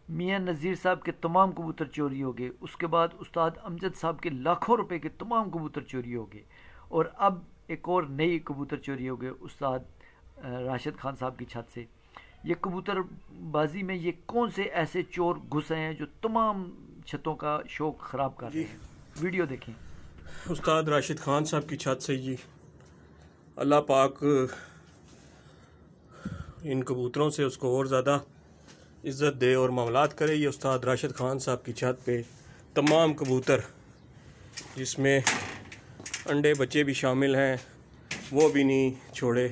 मियां नज़ीर साहब के तमाम कबूतर चोरी हो गए। उसके बाद उस्ताद अमजद साहब के लाखों रुपए के तमाम कबूतर चोरी हो गए। और अब एक और नई कबूतर चोरी हो गए उस्ताद राशिद खान साहब की छत से। ये कबूतरबाजी में ये कौन से ऐसे चोर घुस आए हैं जो तमाम छतों का शौक ख़राब कर रहे हैं? वीडियो देखें। उस्ताद राशिद खान साहब की छत से जी, अल्लाह पाक इन कबूतरों से उसको और ज़्यादा इज़्ज़त दे और मामलात करे। ये उस्ताद राशिद खान साहब की छत पे तमाम कबूतर, जिसमें अंडे बच्चे भी शामिल हैं, वो भी नहीं छोड़े।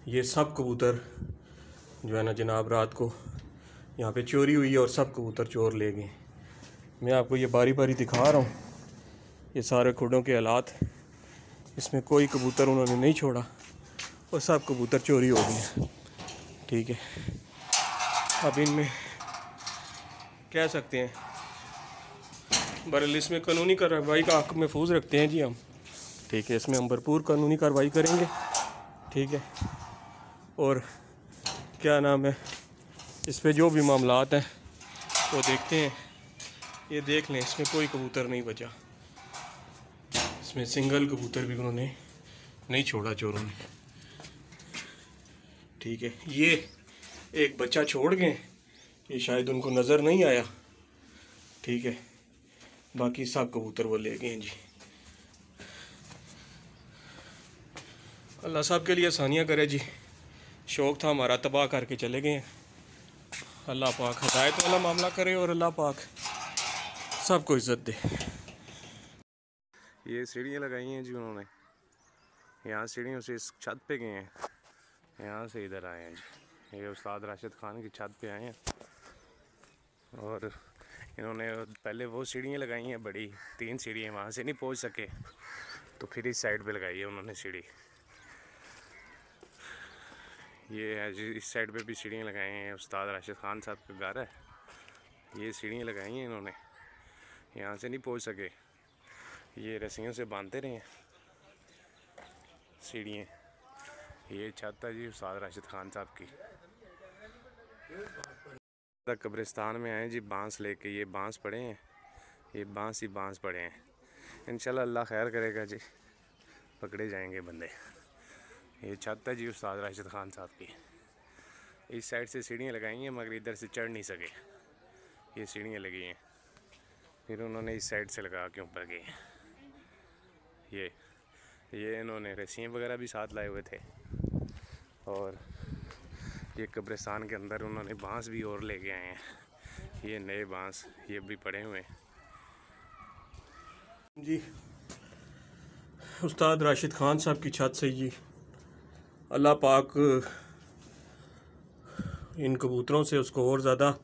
ये सब कबूतर जो है ना जनाब, रात को यहाँ पे चोरी हुई है और सब कबूतर चोर ले गए। मैं आपको ये बारी बारी दिखा रहा हूँ, ये सारे खुडों के हालात। इसमें कोई कबूतर उन्होंने नहीं छोड़ा और सब कबूतर चोरी हो गए। ठीक है, अब इनमें कह सकते हैं, बहरहाल इसमें कानूनी कार्रवाई का हक़ महफूज रखते हैं जी हम। ठीक है, इसमें हम भरपूर कानूनी कार्रवाई करेंगे। ठीक है, और क्या नाम है, इस पे जो भी मामलात हैं वो देखते हैं। ये देख लें, इसमें कोई कबूतर नहीं बचा, इसमें सिंगल कबूतर भी उन्होंने नहीं छोड़ा चोरों ने। ठीक है, ये एक बच्चा छोड़ गए, ये शायद उनको नज़र नहीं आया। ठीक है, बाकी सब कबूतर वो ले गए हैं जी। अल्लाह साहब के लिए आसानियाँ करे जी। शौक़ था हमारा, तबाह करके चले गए हैं। अल्लाह पाक हिदायत वाला मामला करे और अल्लाह पाक सबको इज़्ज़त दे। ये सीढ़ियाँ लगाई हैं जी उन्होंने, यहाँ सीढ़ियों से इस छत पे गए हैं, यहाँ से इधर आए हैं जी। ये उस्ताद राशिद खान की छत पे आए हैं और इन्होंने पहले वो सीढ़ियाँ लगाई हैं बड़ी, 3 सीढ़ियाँ, वहाँ से नहीं पहुँच सके तो फिर इस साइड पे लगाई है उन्होंने सीढ़ी। ये है जी, इस साइड पे भी सीढ़ियाँ लगाई हैं। उस्ताद राशिद खान साहब का घर है, ये सीढ़ियाँ लगाई हैं इन्होंने, यहाँ से नहीं पहुँच सके, ये रस्सियों से बांधते रहे हैं सीढ़ियाँ। ये छत है जी उस्ताद राशिद खान साहब की। कब्रिस्तान में आए जी, बांस लेके। ये बांस पड़े हैं, ये बांस ही बांस पड़े हैं। इंशाल्लाह अल्लाह खैर करेगा जी, पकड़े जाएंगे बंदे। ये छत है जी उस्ताद राशिद खान साहब की। इस साइड से सीढ़ियाँ लगाई हैं मगर इधर से चढ़ नहीं सके, ये सीढ़ियाँ लगी हैं, फिर उन्होंने इस साइड से लगा के ऊपर गए। ये इन्होंने रस्सियाँ वगैरह भी साथ लाए हुए थे और ये कब्रिस्तान के अंदर उन्होंने बांस भी और लेके आए हैं। ये नए बांस ये भी पड़े हुए हैं जी। उस्ताद राशिद खान साहब की छत से जी, अल्लाह पाक इन कबूतरों से उसको और ज़्यादा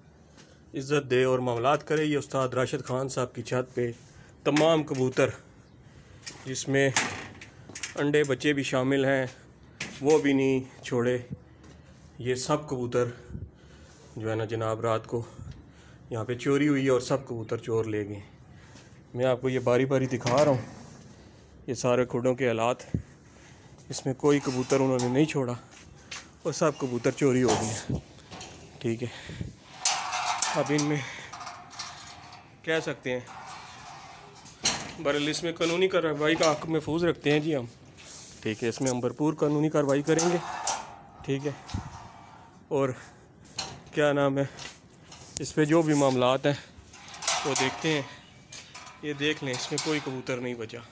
इज़्ज़त दे और मामलात करे। ये उस्ताद राशिद खान साहब की छत पे तमाम कबूतर, जिसमें अंडे बच्चे भी शामिल हैं, वो भी नहीं छोड़े। ये सब कबूतर जो है ना जनाब, रात को यहाँ पे चोरी हुई है और सब कबूतर चोर ले गए। मैं आपको ये बारी बारी दिखा रहा हूँ, ये सारे खुडों के हालात। इसमें कोई कबूतर उन्होंने नहीं छोड़ा और सब कबूतर चोरी हो गए। ठीक है, अब इनमें कह सकते हैं, बहरहाल इसमें कानूनी कार्रवाई का हक़ महफूज रखते हैं जी हम। ठीक है, इसमें हम भरपूर कानूनी कार्रवाई करेंगे। ठीक है, और क्या नाम है, इस पे जो भी मामलात हैं वो देखते हैं। ये देख लें, इसमें कोई कबूतर नहीं बचा,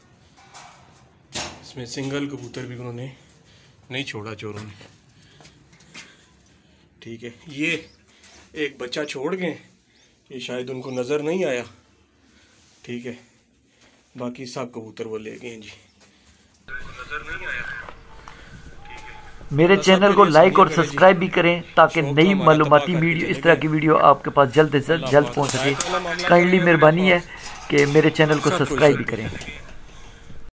इसमें सिंगल कबूतर भी उन्होंने नहीं छोड़ा चोरों ने। ठीक है, ये एक बच्चा छोड़ गए, ये शायद उनको नज़र नहीं आया। ठीक है, बाकी सब कबूतर वो ले गए हैं जी, नज़र नहीं आया। मेरे चैनल को लाइक और सब्सक्राइब भी करें ताकि नई मालूमाती वीडियो, इस तरह की वीडियो आपके पास जल्द से जल्द पहुंच सके। काइंडली मेहरबानी है कि मेरे चैनल को सब्सक्राइब भी करें।